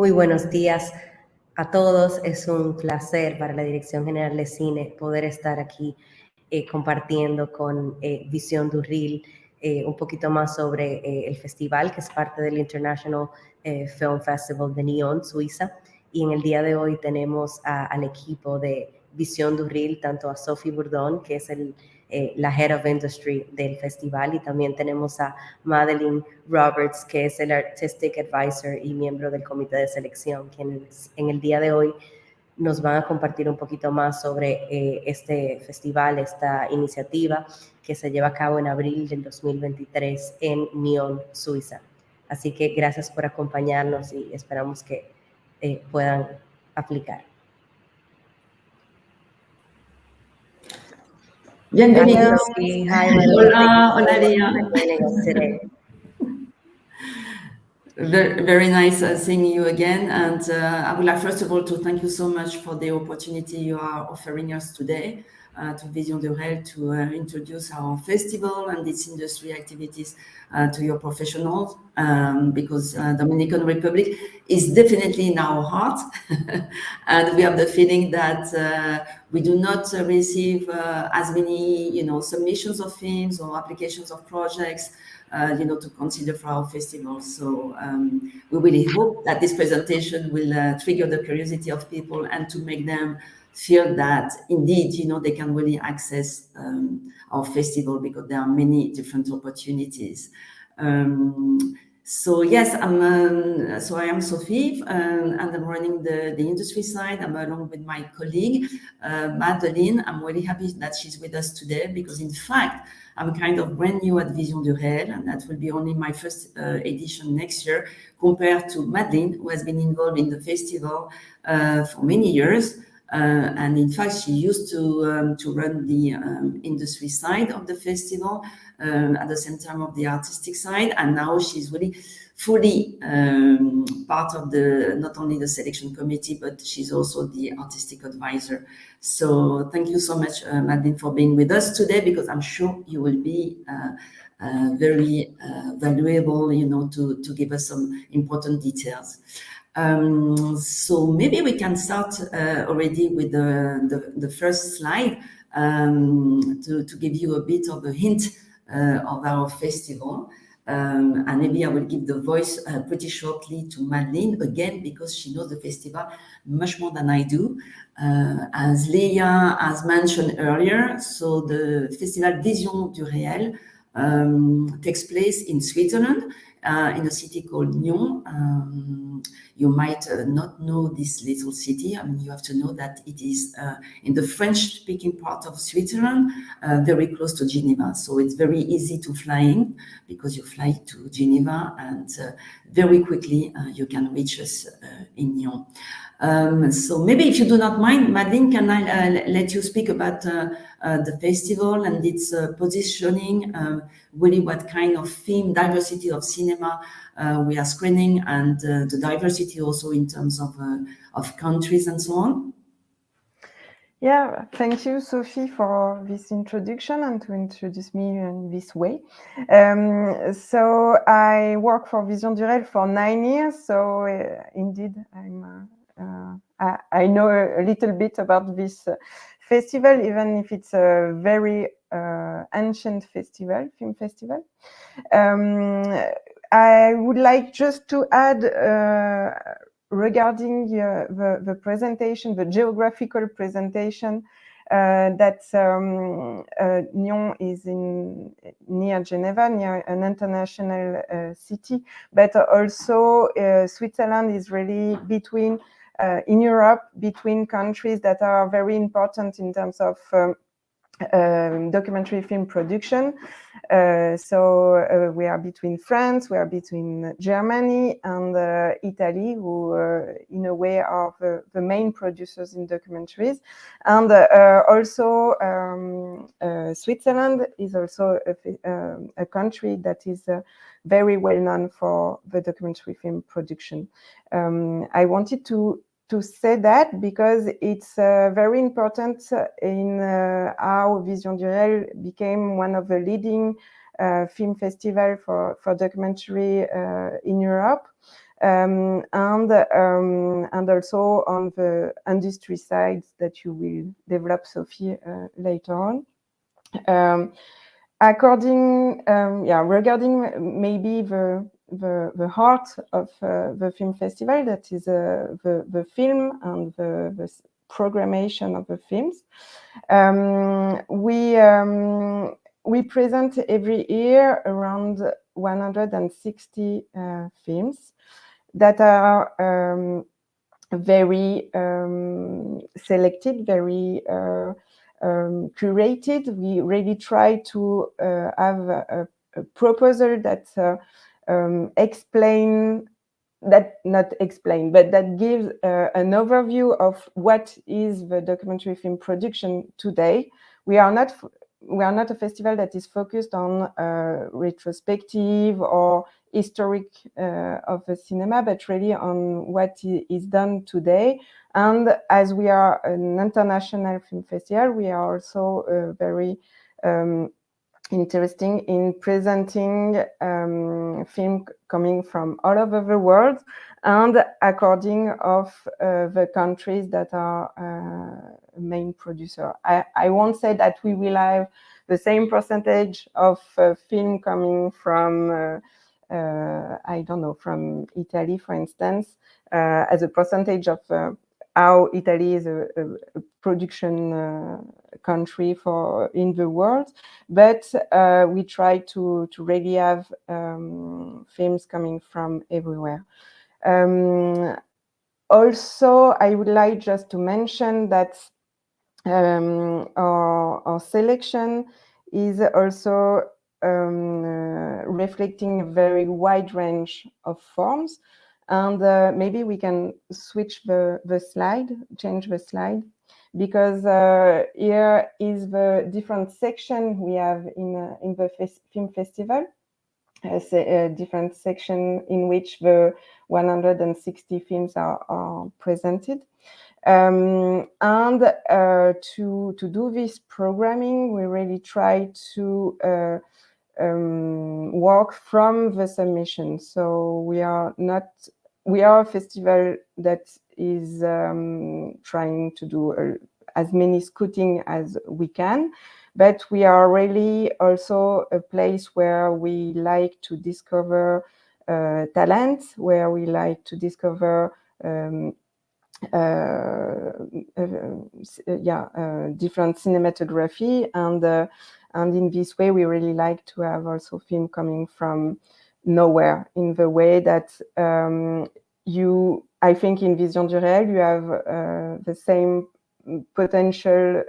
Muy buenos días a todos. Es un placer para la Dirección General de Cine poder estar aquí compartiendo con Vision du Réel un poquito más sobre el festival, que es parte del International Film Festival de Nyon, Suiza. Y en el día de hoy tenemos al equipo de Vision du Réel, tanto a Sophie Bourdon, que es la Head of Industry del festival, y también tenemos a Madeline Roberts, que es el Artistic Advisor y miembro del comité de selección, quienes en el día de hoy nos van a compartir un poquito más sobre este festival, esta iniciativa que se lleva a cabo en abril del 2023 en Nyon, Suiza. Así que gracias por acompañarnos y esperamos que puedan aplicar. Bienvenidos. Hi, Hola, Lia. Very nice seeing you again. And I would like, first of all, to thank you so much for the opportunity you are offering us today to Vision du Réel to introduce our festival and its industry activities to your professionals, because Dominican Republic is definitely in our heart. And we have the feeling that we do not receive as many, submissions of films or applications of projects to consider for our festival. So we really hope that this presentation will trigger the curiosity of people and to make them feel that indeed, they can really access our festival, because there are many different opportunities. So yes, I am Sophie, and I'm running the industry side. I'm along with my colleague, Madeline. I'm really happy that she's with us today, because in fact, I'm kind of brand new at Vision du Réel, and that will be only my first edition next year, compared to Madeline, who has been involved in the festival for many years. And in fact, she used to run the industry side of the festival at the same time of the artistic side, and now she's really fully part of not only the selection committee, but she's also the artistic advisor. So thank you so much, Madeline, for being with us today, because I'm sure you will be very valuable, to give us some important details. So maybe we can start already with the first slide to give you a bit of a hint of our festival. And maybe I will give the voice pretty shortly to Madeline again, because she knows the festival much more than I do. As Leah has mentioned earlier, so the festival Vision du Réel takes place in Switzerland, in a city called Nyon. You might not know this little city. I mean, you have to know that it is in the French-speaking part of Switzerland, very close to Geneva. So it's very easy to fly in, because you fly to Geneva, and very quickly you can reach us in Nyon. So maybe, if you do not mind, Madeline, can I let you speak about the festival and its positioning, really what kind of film, diversity of cinema we are screening, and the diversity also in terms of countries and so on? Yeah, thank you, Sophie, for this introduction and to introduce me in this way. So I work for Vision du Réel for 9 years, so indeed I know a little bit about this festival, even if it's a very ancient festival, film festival. I would like just to add regarding the presentation, the geographical presentation, that Nyon is near Geneva, near an international city, but also Switzerland is really in Europe, between countries that are very important in terms of documentary film production. So we are between France, we are between Germany and Italy, who in a way are the main producers in documentaries. And also Switzerland is also a country that is very well known for the documentary film production. I wanted to say that because it's very important in how Vision du Réel became one of the leading film festival for documentary in Europe. and also on the industry side that you will develop, Sophie, later on. Regarding maybe the heart of the film festival, that is the film and the programmation of the films. We present every year around 160 films that are very selected, very curated. We really try to have a proposal that that gives an overview of what is the documentary film production today. We are not a festival that is focused on retrospective or historic of the cinema, but really on what is done today. And as we are an international film festival, we are also very interesting in presenting film coming from all over the world and according of the countries that are main producer. I won't say that we will have the same percentage of film coming from I don't know, from Italy, for instance, as a percentage of how Italy is a production country in the world, but we try to really have films coming from everywhere. Also, I would like just to mention that our selection is also reflecting a very wide range of forms. And maybe we can switch the slide, change the slide, because here is the different section we have in the film festival. A different section in which the 160 films are presented. And to do this programming, we really try to work from the submission. So we are a festival that is trying to do as many scouting as we can, but we are really also a place where we like to discover talent, where we like to discover different cinematography, and in this way we really like to have also film coming from nowhere, in the way that I think in Vision du Réel you have the same potential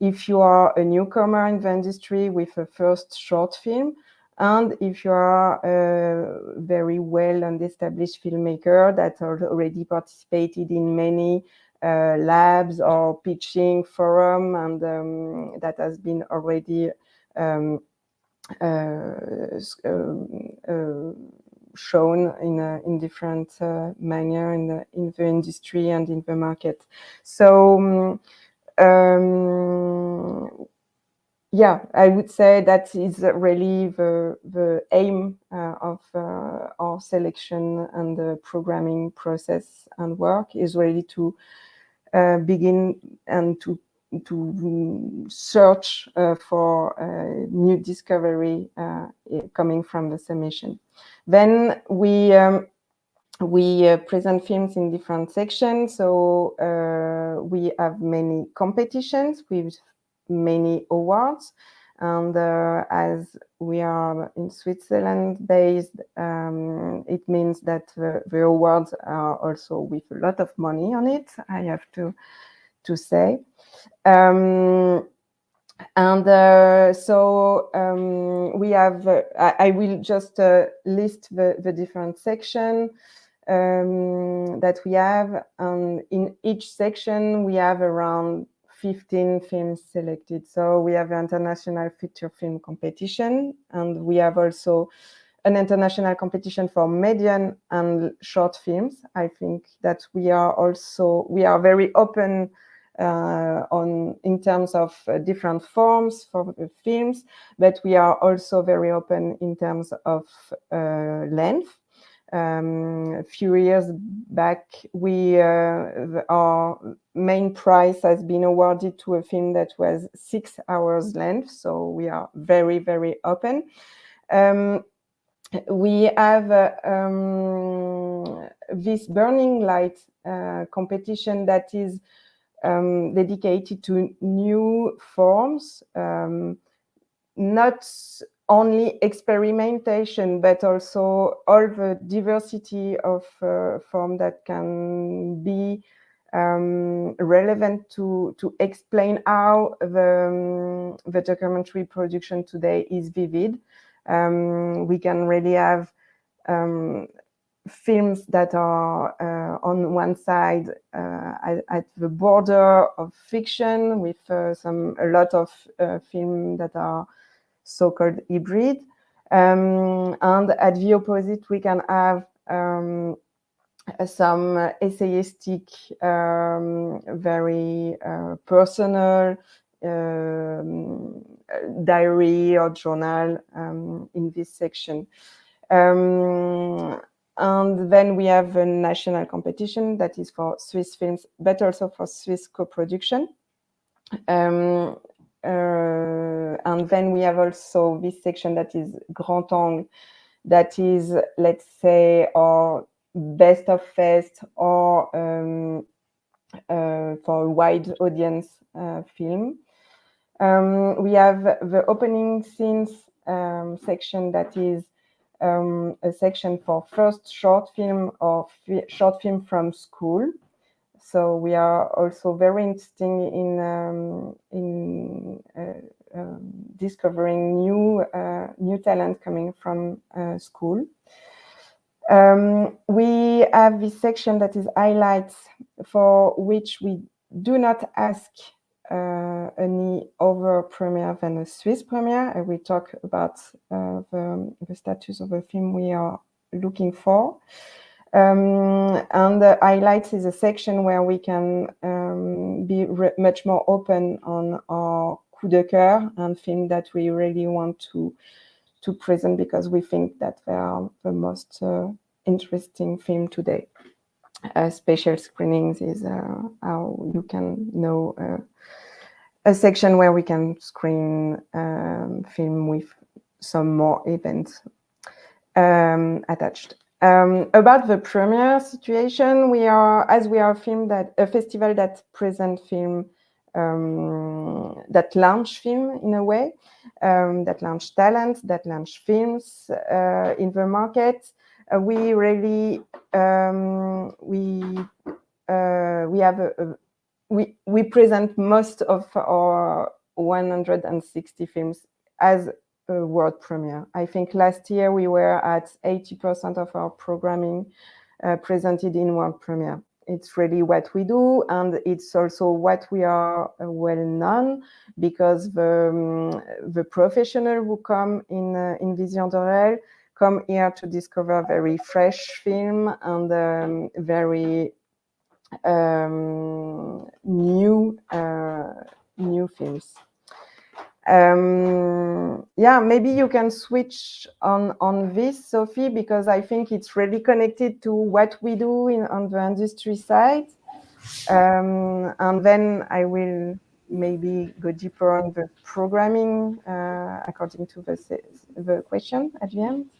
if you are a newcomer in the industry with a first short film, and if you are a very well and established filmmaker that already participated in many labs or pitching forum, and that has been already shown in different manner in the industry and in the market. So I would say that is really the aim of our selection and the programming process and work, is really to begin and to search for new discovery coming from the submission. Then we present films in different sections. So we have many competitions with many awards, and as we are in Switzerland based, it means that the awards are also with a lot of money on it, I have to say. We have, I will just list the different sections that we have, and in each section we have around 15 films selected. So we have an international feature film competition, and we have also an international competition for medium and short films. I think that we are very open in terms of different forms for the films, but we are also very open in terms of length. A few years back, our main prize has been awarded to a film that was 6 hours length, so we are very, very open. We have this Burning Light competition that is dedicated to new forms, not only experimentation, but also all the diversity of form that can be relevant to explain how the documentary production today is vivid. We can really have films that are on one side at the border of fiction, with a lot of films that are so-called hybrid, and at the opposite we can have some essayistic, very personal diary or journal in this section. And then we have a national competition that is for Swiss films, but also for Swiss co-production. And then we have also this section that is Grand Angle, that is, let's say, our best of fest, or for a wide audience film. We have the opening scenes section that is a section for first short film or short film from school. So we are also very interested in discovering new talent coming from school. We have this section that is highlights, for which we do not ask any other premiere than a Swiss premiere. I will talk about the status of the film we are looking for. And the highlights is a section where we can be much more open on our coup de cœur and film that we really want to present, because we think that they are the most interesting film today. Special screenings is how you can know a section where we can screen film with some more events attached. About the premiere situation, we are a festival that present film, that launch film in a way, that launch talent, that launch films in the market. We really we present most of our 160 films as a world premiere. I think last year we were at 80% of our programming presented in world premiere. It's really what we do, and it's also what we are well known, because the professionals who come in Vision de Réel come here to discover very fresh film and very new films. Yeah, maybe you can switch on this, Sophie, because I think it's really connected to what we do on the industry side. And then I will maybe go deeper on the programming according to the question at the end.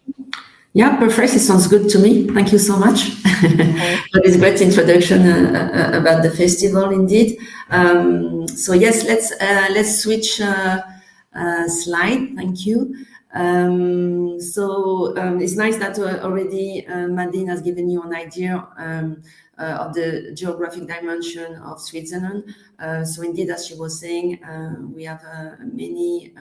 Yeah, perfect. It sounds good to me. Thank you so much for this great introduction about the festival, indeed. So yes, let's switch slide. Thank you. It's nice that already Madeleine has given you an idea of the geographic dimension of Switzerland. So indeed, as she was saying, we have many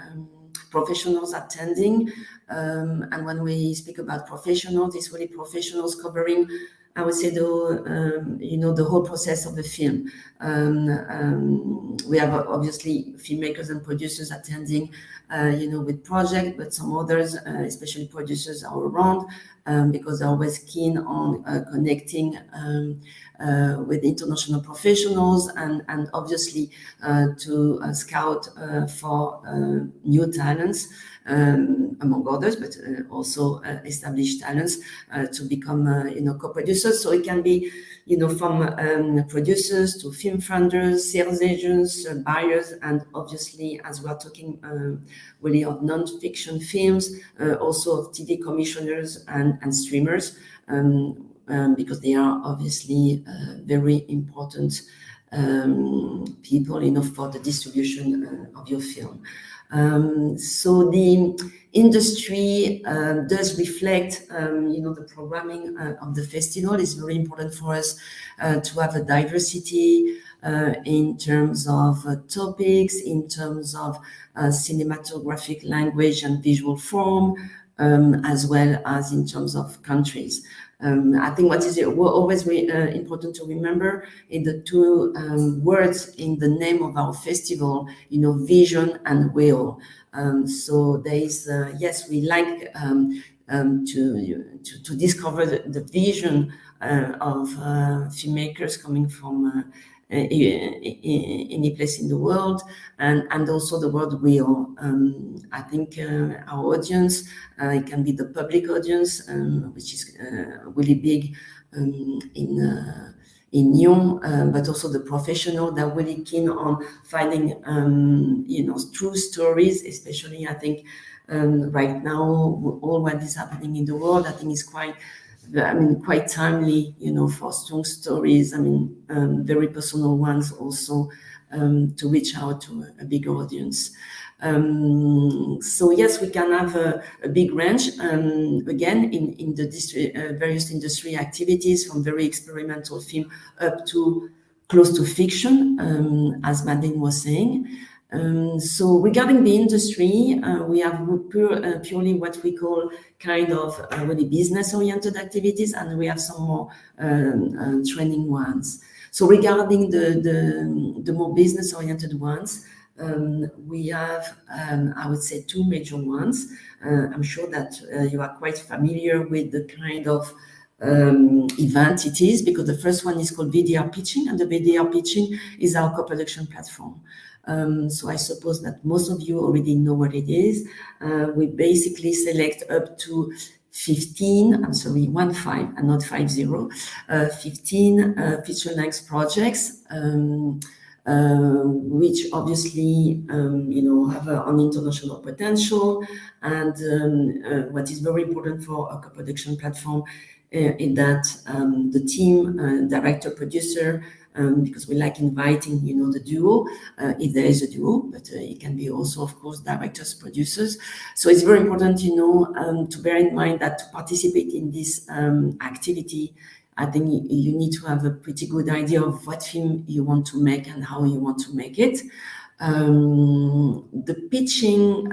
professionals attending, and when we speak about professionals, it's really professionals covering, I would say, the whole process of the film. We have obviously filmmakers and producers attending, with project, but some others, especially producers, are around. because they're always keen on connecting with international professionals and obviously to scout for new talents, among others, but also established talents to become co-producers. So it can be from producers to film funders, sales agents, buyers, and obviously, as we are talking really of non-fiction films, also of TV commissioners and streamers, because they are obviously very important people for the distribution of your film. So the industry does reflect, the programming of the festival is very important for us to have a diversity in terms of topics, in terms of cinematographic language and visual form, as well as in terms of countries. I think what is always important to remember is the two words in the name of our festival, vision and will. So there is, yes, we like to discover the vision of filmmakers coming from any place in the world, and also the word will. I think our audience, it can be the public audience, which is really big in Nyon, but also the professional that are really keen on finding true stories, especially I think right now all what is happening in the world, I think is quite timely, for strong stories. Very personal ones also, to reach out to a big audience. So yes, we can have a big range, again, in the various industry activities, from very experimental film up to close to fiction, as Madeleine was saying. So regarding the industry, we have purely what we call kind of really business-oriented activities, and we have some more training ones. So regarding the more business-oriented ones, we have, I would say, two major ones. I'm sure that you are quite familiar with the kind of event it is, because the first one is called VDR Pitching, and the VDR Pitching is our co-production platform. So I suppose that most of you already know what it is. We basically select up to 15, I'm sorry, 15 and not 50, 15 feature-length projects, which obviously, have an international potential. And what is very important for a co-production platform is that the team, director, producer, because we like inviting, the duo, if there is a duo, but it can be also, of course, directors, producers. So it's very important, to bear in mind that to participate in this activity, I think you need to have a pretty good idea of what film you want to make and how you want to make it. The pitching,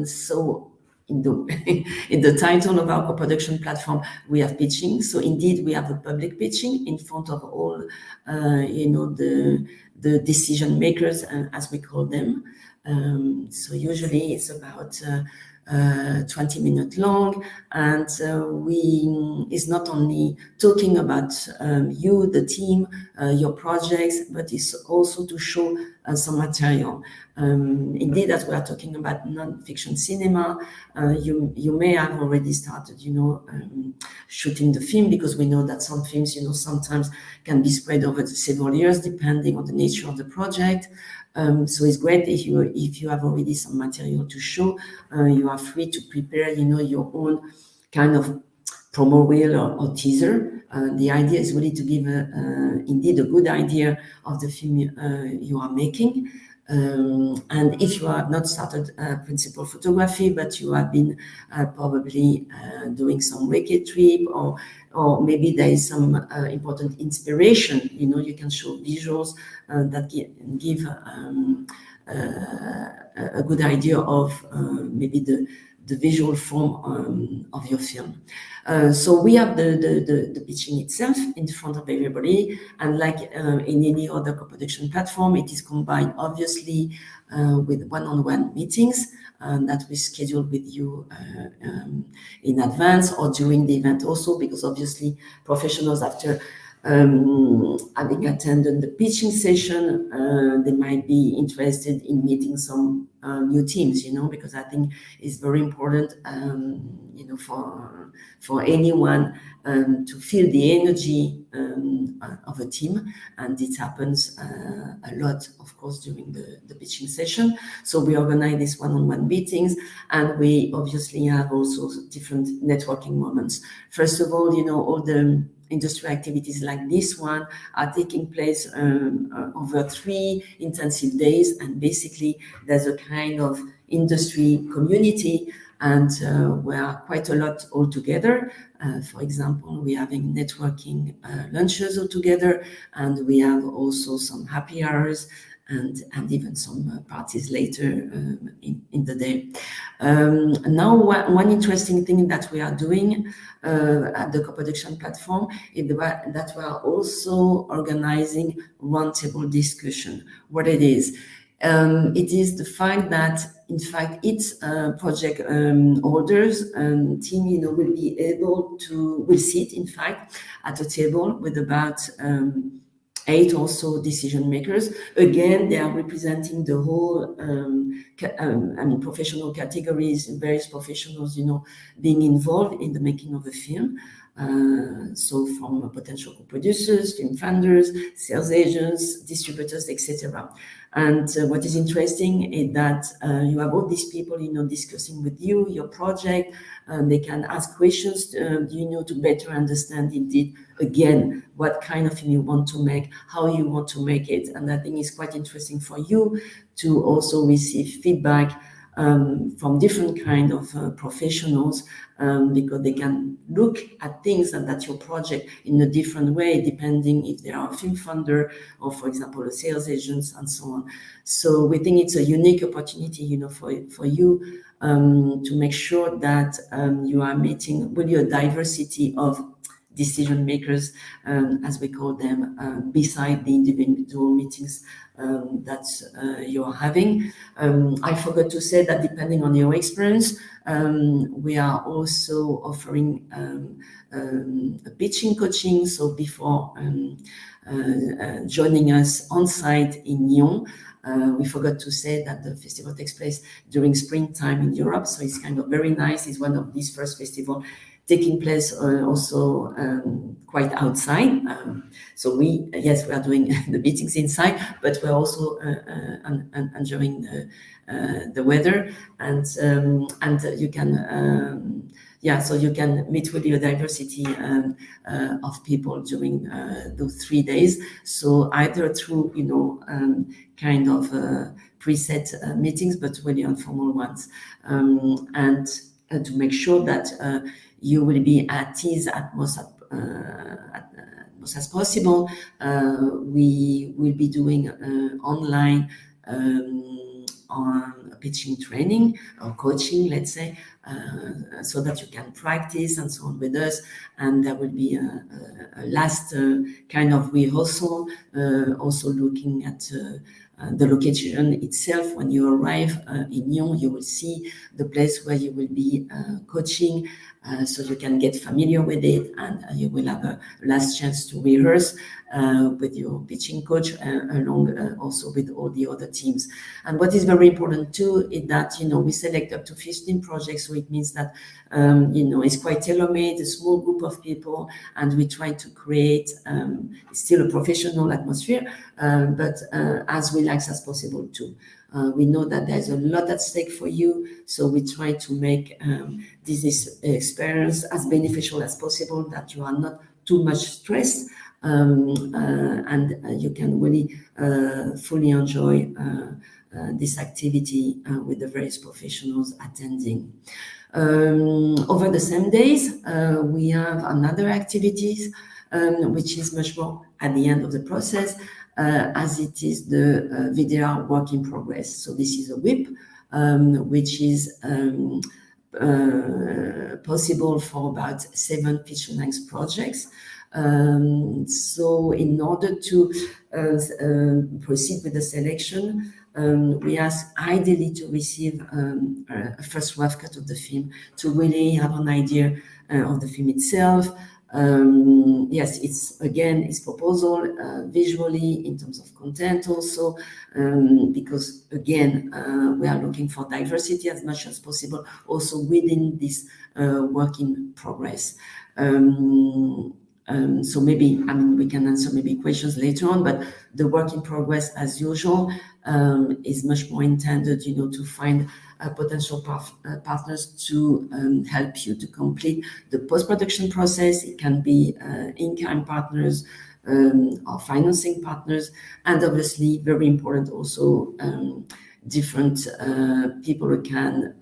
so in the title of our co-production platform, we have pitching. So indeed, we have a public pitching in front of all, the decision makers, as we call them. So usually it's about 20 minutes long, and it's not only talking about you, the team, your projects, but it's also to show some material. Indeed, as we are talking about non-fiction cinema, you may have already started, shooting the film, because we know that some films, sometimes can be spread over several years, depending on the nature of the project. So it's great if you have already some material to show. You are free to prepare, your own kind of promo reel or teaser. The idea is really to give indeed a good idea of the film you are making. And if you have not started principal photography, but you have been probably doing some recce trip, or maybe there is some important inspiration, you can show visuals that give a good idea of maybe the visual form of your film. So we have the pitching itself in front of everybody, and like in any other co-production platform, it is combined obviously with one-on-one meetings that we schedule with you in advance or during the event also, because obviously professionals, after having attended the pitching session, they might be interested in meeting some new teams, because I think it's very important, for anyone to feel the energy of a team, and it happens a lot, of course, during the pitching session. So we organize these one-on-one meetings, and we obviously have also different networking moments. First of all, all the industry activities like this one are taking place over 3 intensive days, and basically there's a kind of industry community, and we are quite a lot all together. For example, we're having networking lunches all together, and we have also some happy hours and even some parties later in the day. Now, one interesting thing that we are doing at the co-production platform is that we are also organizing roundtable discussion. What it is the fact that, in fact, each project holders and team, will sit, in fact, at a table with about 8 or so decision makers. Again, they are representing the whole, professional categories, various professionals, being involved in the making of a film. So from potential co-producers, film funders, sales agents, distributors, etc. And what is interesting is that you have all these people, discussing with you your project. They can ask questions, to better understand indeed, again, what kind of film you want to make, how you want to make it. And I think it's quite interesting for you to also receive feedback from different kind of professionals, because they can look at things and at your project in a different way, depending if they are a film funder or, for example, a sales agents and so on. So we think it's a unique opportunity, for you to make sure that you are meeting really a diversity of decision makers, as we call them, beside the individual meetings that you are having. I forgot to say that depending on your experience, we are also offering a pitching coaching. So before joining us on site in Nyon, we forgot to say that the festival takes place during springtime in Europe, so it's kind of very nice. It's one of these first festivals taking place also quite outside. So we are doing the meetings inside, but we're also enjoying the weather, and you can so you can meet with a diversity of people during those 3 days. So either through kind of preset meetings, but really informal ones, and to make sure that you will be at ease at most as possible. We will be doing online on pitching training or coaching, let's say, so that you can practice and so on with us. And there will be a last kind of rehearsal, also looking at the location itself. When you arrive in Nyon, you will see the place where you will be coaching, so you can get familiar with it, and you will have a last chance to rehearse with your pitching coach, along also with all the other teams. And what is very important too is that we select up to 15 projects, so it means that it's quite tailor-made, a small group of people, and we try to create still a professional atmosphere, but as relaxed as possible too. We know that there's a lot at stake for you, so we try to make this experience as beneficial as possible, that you are not too much stressed, and you can really fully enjoy this activity with the various professionals attending. Over the same days, we have another activities, which is much more at the end of the process, as it is the VDR work in progress. So this is a WIP, which is possible for about 7 feature-length projects. So in order to proceed with the selection, we ask ideally to receive a first rough cut of the film to really have an idea of the film itself. Yes, it's proposal visually in terms of content also, because again, we are looking for diversity as much as possible also within this work in progress. So maybe, we can answer maybe questions later on, but the work in progress, as usual, is much more intended, to find potential partners to help you to complete the post-production process. It can be in-kind partners or financing partners, and obviously very important also different people who can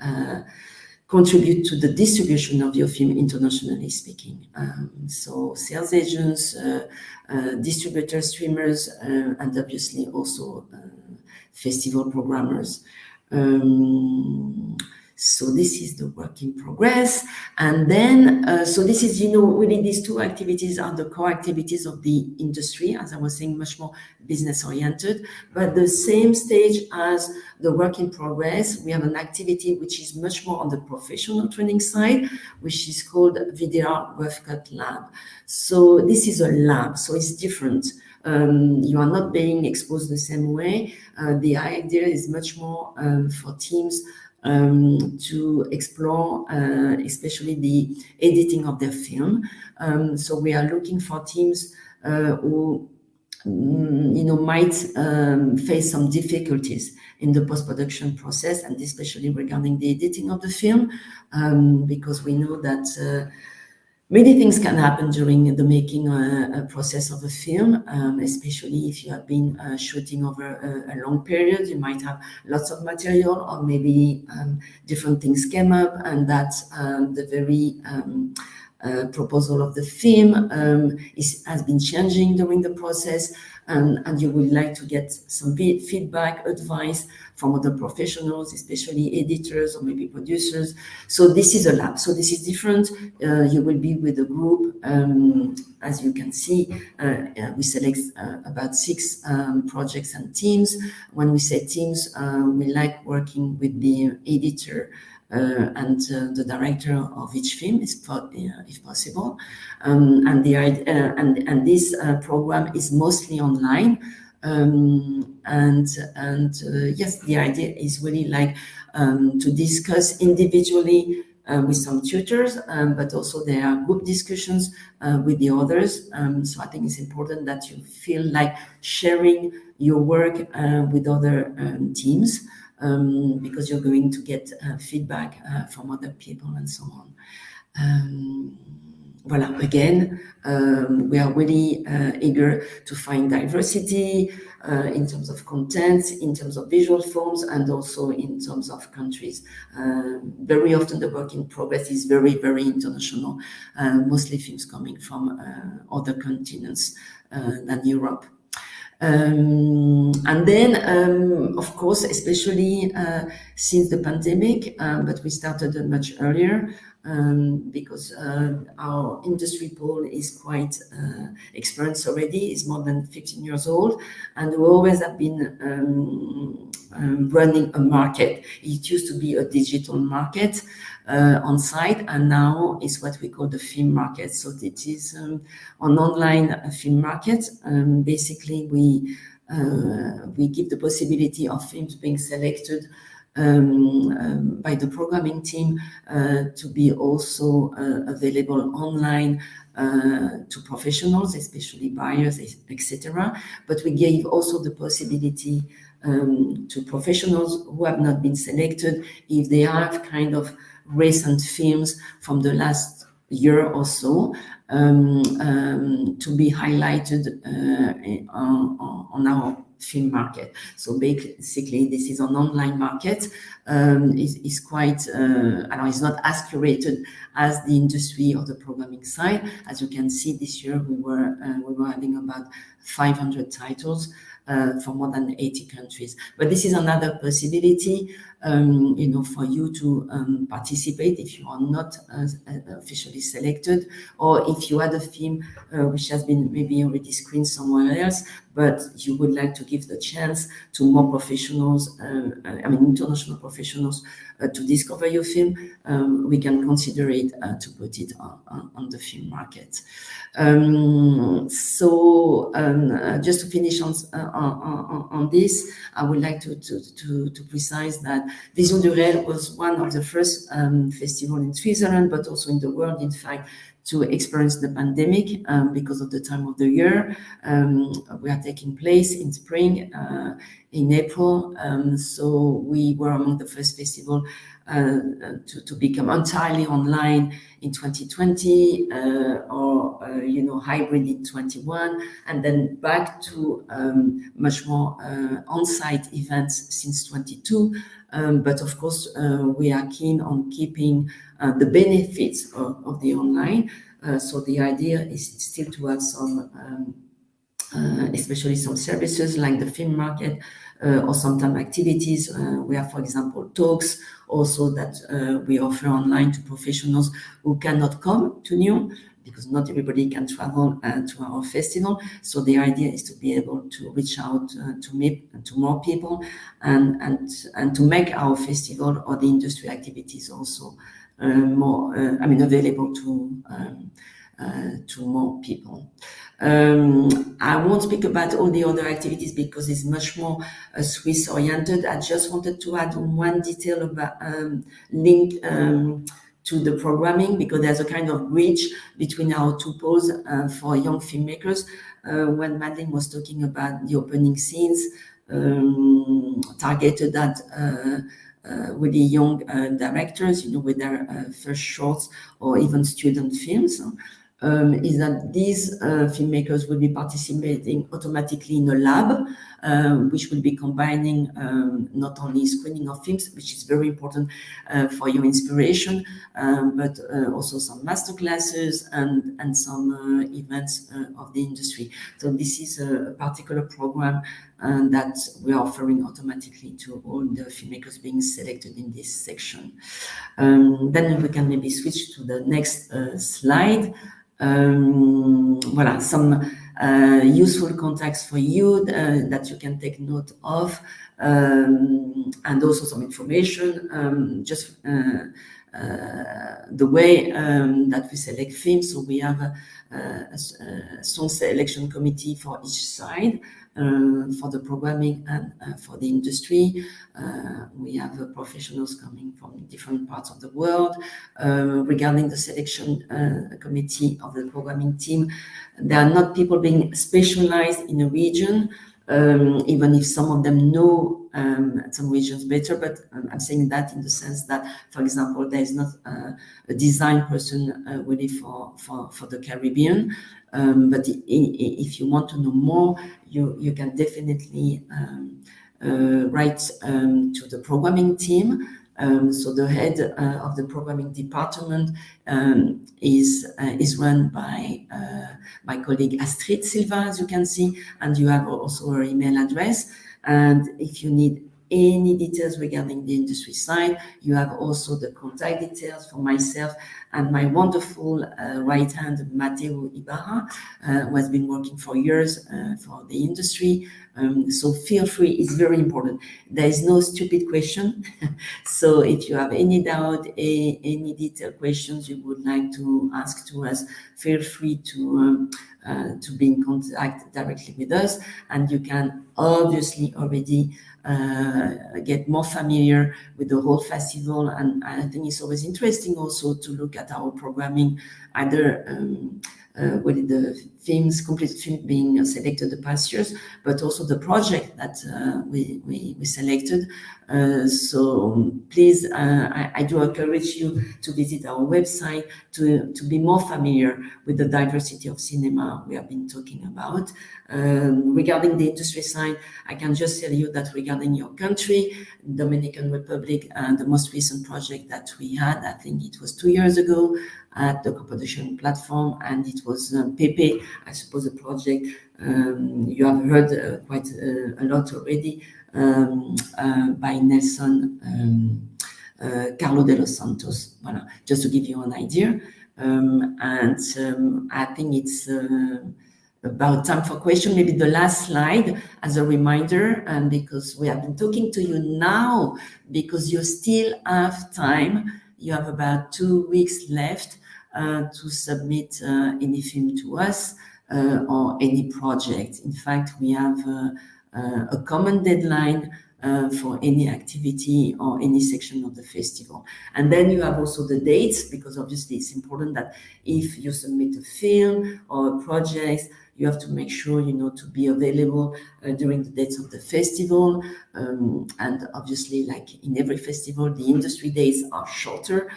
contribute to the distribution of your film, internationally speaking. So sales agents, distributors, streamers, and obviously also festival programmers. So this is the work in progress. And then, so this is, really these two activities are the core activities of the industry, as I was saying, much more business oriented. But the same stage as the work in progress, we have an activity which is much more on the professional training side, which is called VDR Rough Cut Lab. So this is a lab, so it's different. You are not being exposed the same way. The idea is much more for teams to explore, especially the editing of their film. So we are looking for teams who, might face some difficulties in the post-production process, and especially regarding the editing of the film, because we know that many things can happen during the making process of a film, especially if you have been shooting over a long period. You might have lots of material, or maybe different things came up, and that the very proposal of the film has been changing during the process, and you would like to get some feedback, advice from other professionals, especially editors or maybe producers. So this is a lab. So this is different. You will be with a group. As you can see, we select about 6 projects and teams. When we say teams, we like working with the editor and the director of each film, if possible. And this program is mostly online. Yes, the idea is really like to discuss individually with some tutors, but also there are group discussions with the others. So I think it's important that you feel like sharing your work with other teams, because you're going to get feedback from other people and so on. Voilà, again, we are really eager to find diversity in terms of content, in terms of visual forms, and also in terms of countries. Very often the work in progress is very, very international, mostly films coming from other continents than Europe. And then, of course, especially since the pandemic, but we started much earlier, because our industry pool is quite experienced already, is more than 15 years old, and we always have been running a market. It used to be a digital market on site, and now it's what we call the film market. So it is an online film market. Basically, we give the possibility of films being selected by the programming team to be also available online to professionals, especially buyers, etc. But we gave also the possibility to professionals who have not been selected, if they have kind of recent films from the last year or so, to be highlighted on our film market. So basically, this is an online market. Is quite, it's not as curated as the industry or the programming side. As you can see, this year we were having about 500 titles from more than 80 countries. But this is another possibility, for you to participate if you are not officially selected, or if you had a film which has been maybe already screened somewhere else, but you would like to give the chance to more professionals, international professionals, to discover your film, we can consider it to put it on the film market. Just to finish on this, I would like to precise that Vision du Réel was one of the first festivals in Switzerland, but also in the world, in fact, to experience the pandemic because of the time of the year. We are taking place in spring, in April. So we were among the first festival to become entirely online in 2020, or hybrid in 21, and then back to much more on-site events since 22. But of course, we are keen on keeping the benefits of the online. So the idea is still to have some, especially some services like the film market, or sometimes activities. We have, for example, talks also that we offer online to professionals who cannot come to Nyon, because not everybody can travel to our festival. So the idea is to be able to reach out to more people and to make our festival or the industry activities also more, available to more people. I won't speak about all the other activities because it's much more Swiss oriented. I just wanted to add one detail about link to the programming, because there's a kind of bridge between our two poles for young filmmakers. When Madeleine was talking about the opening scenes targeted at really young directors, with their first shorts or even student films, is that these filmmakers will be participating automatically in a lab, which will be combining not only screening of films, which is very important for your inspiration, but also some master classes and some events of the industry. So this is a particular program that we are offering automatically to all the filmmakers being selected in this section. Then we can maybe switch to the next slide. Some useful contacts for you that you can take note of, and also some information, just the way that we select films. So we have a strong selection committee for each side, for the programming and for the industry. We have professionals coming from different parts of the world. Regarding the selection committee of the programming team, there are not people being specialized in a region, even if some of them know some regions better, but I'm saying that in the sense that, for example, there is not a design person really for the Caribbean, but if you want to know more, you can definitely write to the programming team. So the head of the programming department is run by my colleague Astrid Silva, as you can see, and you have also her email address. And if you need any details regarding the industry side, you have also the contact details for myself and my wonderful right hand, Mateo Ibarra, who has been working for years for the industry. So feel free, it's very important. There is no stupid question. So if you have any doubt, any detailed questions you would like to ask to us, feel free to be in contact directly with us. And you can obviously already get more familiar with the whole festival. And I think it's always interesting also to look at our programming, either with the films, complete film being selected the past years, but also the project that we selected. So please, I do encourage you to visit our website to be more familiar with the diversity of cinema we have been talking about. Regarding the industry side, I can just tell you that regarding your country, Dominican Republic, the most recent project that we had, I think it was 2 years ago at the co-production platform, and it was Pepe, I suppose, a project you have heard quite a lot already by Nelson Carlo de los Santos. Voilà, just to give you an idea. I think it's about time for question. Maybe the last slide as a reminder, and because we have been talking to you now, because you still have time. You have about 2 weeks left to submit any film to us or any project. In fact, we have a common deadline for any activity or any section of the festival. And then you have also the dates, because obviously it's important that if you submit a film or a project, you have to make sure, to be available during the dates of the festival. And obviously, like in every festival, the industry days are shorter.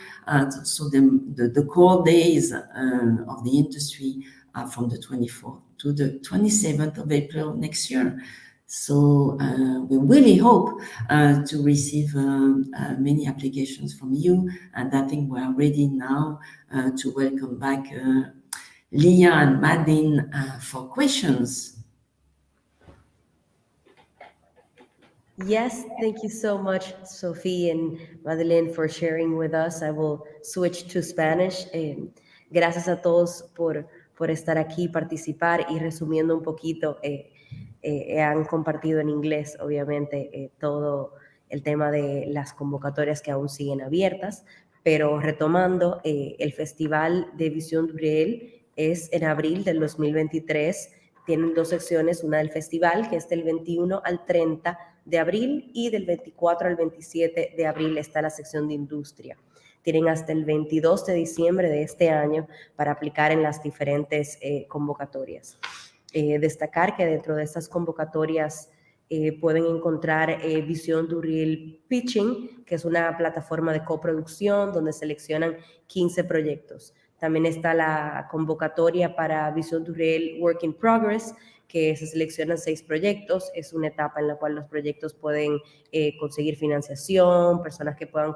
So the core days of the industry are from the 24th to the 27th of April next year. So we really hope to receive many applications from you. And I think we are ready now to welcome back Leah and Madeleine for questions. Yes, thank you so much, Sophie and Madeleine, for sharing with us. I will switch to Spanish. Gracias a todos por estar aquí, participar, y resumiendo un poquito, han compartido en inglés, obviamente, todo el tema de las convocatorias que aún siguen abiertas, pero retomando, el Festival de Visión du Réel es en abril del 2023. Tienen 2 secciones, una del festival, que es del 21 al 30 de abril, y del 24 al 27 de abril está la sección de industria. Tienen hasta el 22 de diciembre de este año para aplicar en las diferentes convocatorias. Destacar que dentro de estas convocatorias pueden encontrar Visión du Réel Pitching, que es una plataforma de coproducción donde seleccionan 15 proyectos. También está la convocatoria para Visión du Réel Work in Progress, que se seleccionan 6 proyectos. Es una etapa en la cual los proyectos pueden conseguir financiación, personas que puedan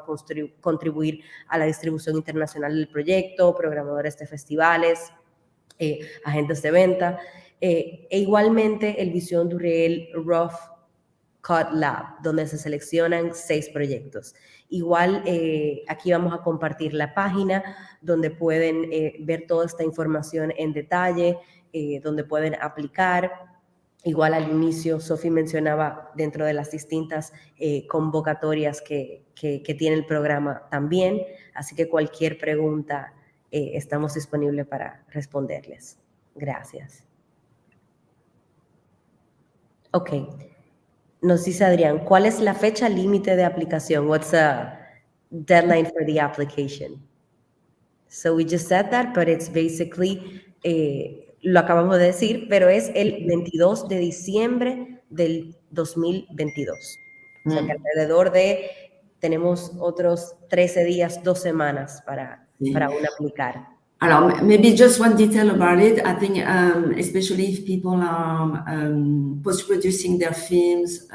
contribuir a la distribución internacional del proyecto, programadores de festivales, agentes de venta. E igualmente el Visión du Réel Rough Cut Lab, donde se seleccionan 6 proyectos. Igual aquí vamos a compartir la página donde pueden ver toda esta información en detalle, donde pueden aplicar. Igual al inicio, Sophie mencionaba dentro de las distintas convocatorias que tiene el programa también, así que cualquier pregunta estamos disponibles para responderles. Gracias. Ok. Nos dice Adrián, ¿cuál es la fecha límite de aplicación? What's the deadline for the application? So we just said that, but it's basically, lo acabamos de decir, pero es el 22 de diciembre del 2022. O sea que alrededor de, tenemos otros 13 días, 2 semanas para aún aplicar. Maybe just one detail about it. I think, especially if people are post-producing their films,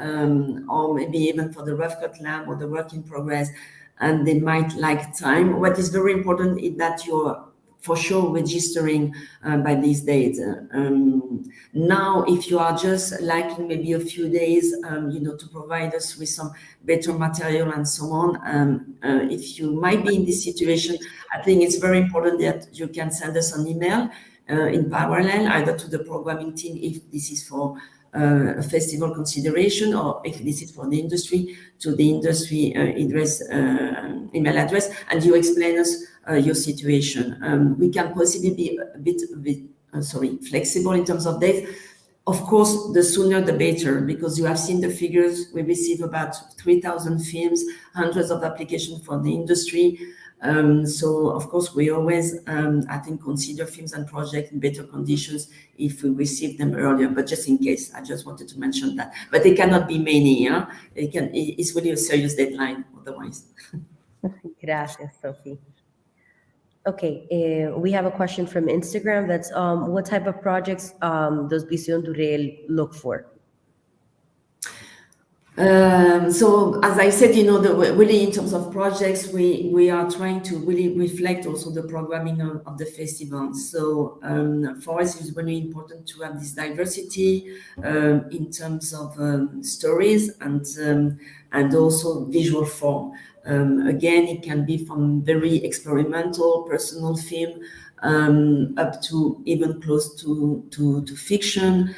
or maybe even for the rough cut lab or the work in progress, and they might like time. What is very important is that you're for sure registering by these dates. Now, if you are just lacking maybe a few days, to provide us with some better material and so on, if you might be in this situation, I think it's very important that you can send us an email in parallel, either to the programming team if this is for a festival consideration, or if this is for the industry, to the industry email address, and you explain us your situation. We can possibly be a bit flexible in terms of dates. Of course, the sooner the better, because you have seen the figures. We receive about 3,000 films, hundreds of applications for the industry. So of course we always, I think, consider films and projects in better conditions if we receive them earlier. But just in case, I just wanted to mention that. But they cannot be many. Yeah, it's really a serious deadline otherwise. Gracias, Sophie. Okay, we have a question from Instagram. That's what type of projects does Vision du Réel look for? So as I said, really in terms of projects, we are trying to really reflect also the programming of the festival. So for us, it's really important to have this diversity in terms of stories and also visual form. Again, it can be from very experimental, personal film up to even close to fiction.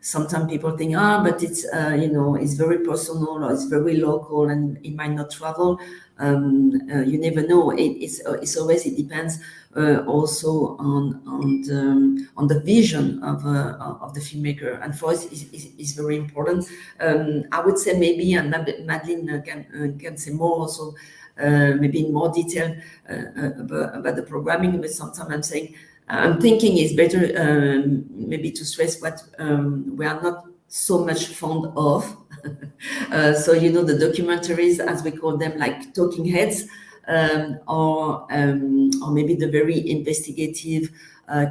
Sometimes people think, but it's it's very personal or it's very local and it might not travel. You never know. It's always, it depends also on the vision of the filmmaker, and for us it's very important. I would say maybe, and Madeleine can say more also, maybe in more detail about the programming. But sometimes I'm thinking it's better maybe to stress what we are not so much fond of. So the documentaries, as we call them, like talking heads, or maybe the very investigative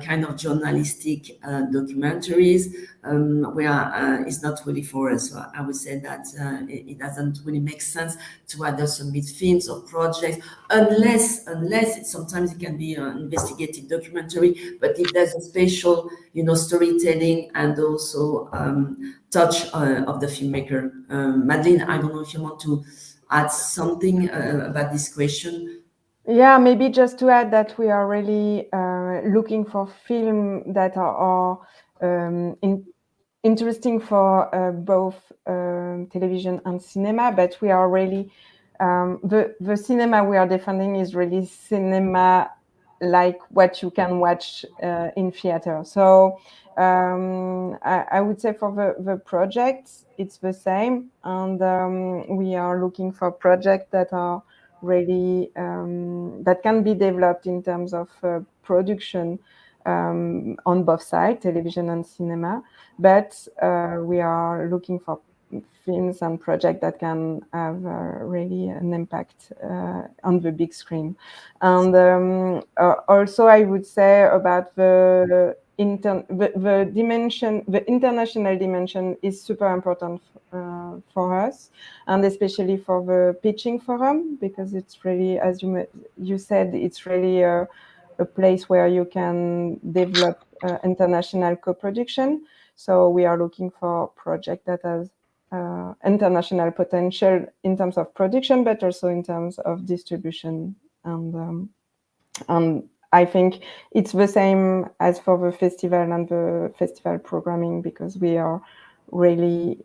kind of journalistic documentaries, where it's not really for us. So I would say that it doesn't really make sense to either submit films or projects unless sometimes it can be an investigative documentary, but if there's a special storytelling and also touch of the filmmaker. Madeleine, I don't know if you want to add something about this question. Yeah, maybe just to add that we are really looking for films that are interesting for both television and cinema, but we are really the cinema we are defending is really cinema like what you can watch in theater. So I would say for the projects it's the same, and we are looking for projects that are really that can be developed in terms of production on both sides, television and cinema, but we are looking for films and projects that can have really an impact on the big screen. And also I would say about the dimension, the international dimension is super important for us, and especially for the pitching forum, because it's really, as you said, it's really a place where you can develop international co-production. So we are looking for a project that has international potential in terms of production, but also in terms of distribution. And I think it's the same as for the festival and the festival programming, because we are really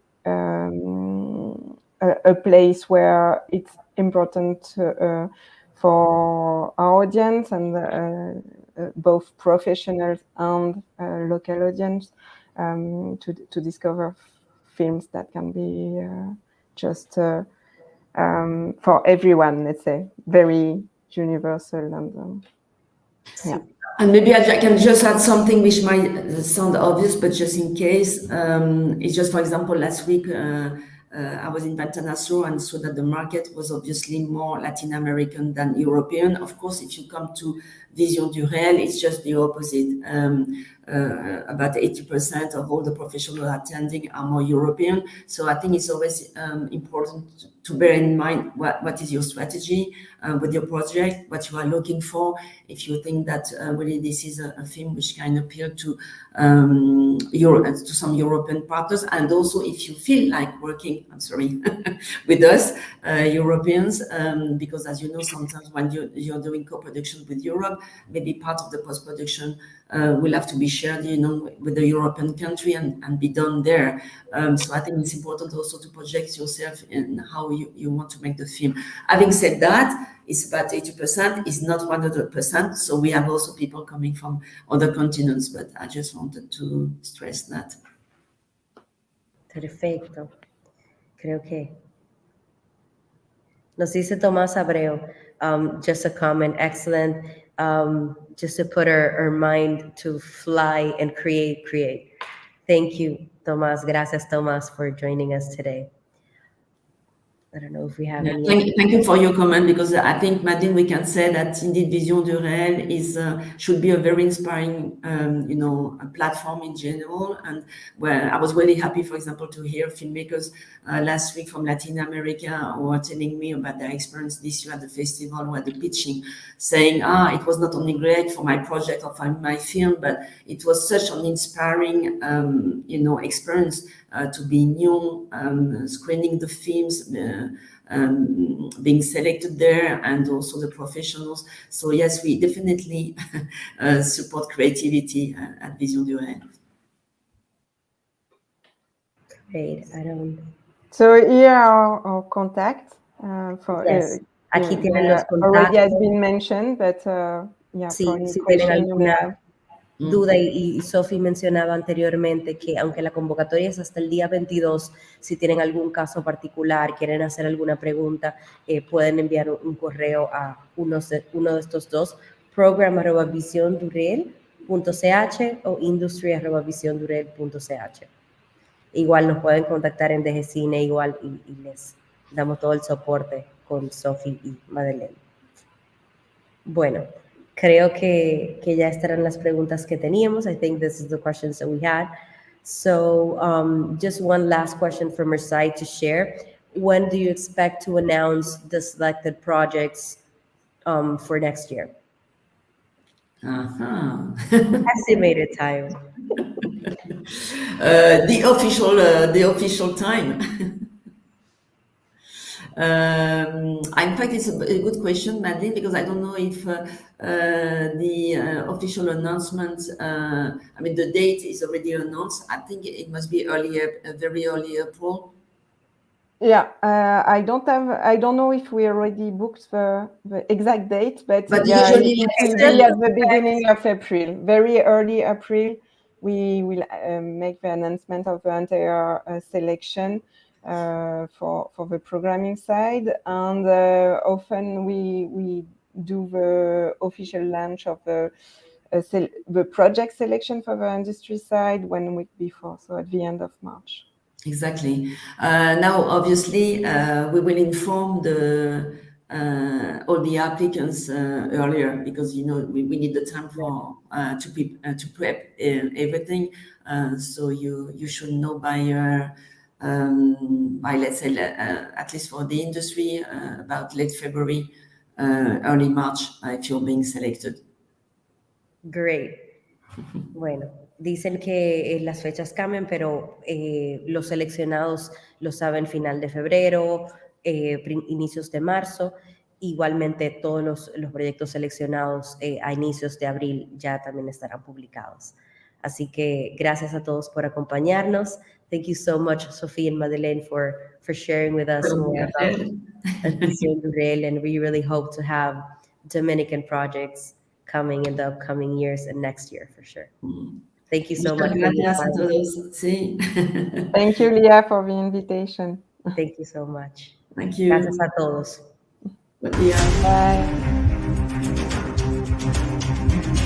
a place where it's important for our audience and both professionals and local audience to discover films that can be just for everyone, let's say, very universal. And yeah. And maybe I can just add something which might sound obvious, but just in case, it's just, for example, last week I was in Internacional and saw that the market was obviously more Latin American than European. Of course, if you come to Vision du Réel, it's just the opposite. About 80% of all the professionals attending are more European. So I think it's always important to bear in mind what is your strategy with your project, what you are looking for. If you think that really this is a film which can appeal to some European partners, and also if you feel like working, with us Europeans, because as you know, sometimes when you're doing co-production with Europe, maybe part of the post-production will have to be shared, with the European country and be done there. So I think it's important also to project yourself in how you want to make the film. Having said that, it's about 80%, it's not 100%. So we have also people coming from other continents, but I just wanted to stress that. Perfecto. Creo que nos dice Tomás Abreu, Just a comment, excellent. Just to put our mind to fly and create. Thank you, Tomás. Gracias, Tomás, for joining us today. I don't know if we have any. Thank you for your comment, because I think, Madeleine, we can say that indeed Vision du Réel should be a very inspiring, a platform in general. And I was really happy, for example, to hear filmmakers last week from Latin America who were telling me about their experience this year at the festival or at the pitching, saying, it was not only great for my project or for my film, but it was such an inspiring, experience to be new, screening the films, being selected there, and also the professionals. So yes, we definitely support creativity at Vision du Réel. Great. So here are our contacts. Yes. Aquí tienen los contactos. Already has been mentioned, but Sí, for any si question tienen you may have. alguna duda, y Sophie mencionaba anteriormente que aunque la convocatoria es hasta el día 22, si tienen algún caso particular, quieren hacer alguna pregunta, pueden enviar un correo a uno de estos dos, program@visiondurel.ch o industry@visiondurel.ch. Igual nos pueden contactar en DG Cine, igual, y les damos todo el soporte con Sophie y Madeleine. Bueno, creo que ya estarán las preguntas que teníamos. I think this is the questions that we had. So just one last question from our side to share. When do you expect to announce the selected projects for next year? Estimated time. The official time. In fact, it's a good question, Madeleine, because I don't know if the official announcement, the date is already announced. I think it must be very early April. Yeah, I don't know if we already booked the exact date, but usually it will be at the beginning of April, very early April. We will make the announcement of the entire selection for the programming side, and often we do the official launch of the project selection for the industry side 1 week before, so at the end of March. Exactly. Now, obviously, we will inform all the applicants earlier, because we need the time to prep everything. So you should know by let's say at least for the industry about late February, early March, if you're being selected. Great. Bueno, dicen que las fechas cambian, pero los seleccionados lo saben final de febrero, inicios de marzo. Igualmente todos los proyectos seleccionados a inicios de abril ya también estarán publicados. Así que gracias a todos por acompañarnos. Thank you so much, Sophie and Madeleine, for sharing with us more about Vision du Réel, and we really hope to have Dominican projects coming in the upcoming years and next year for sure. Thank you so much. Thank you, Leah, for the invitation. Thank you so much. Thank you. Gracias a todos. Bye. Bye.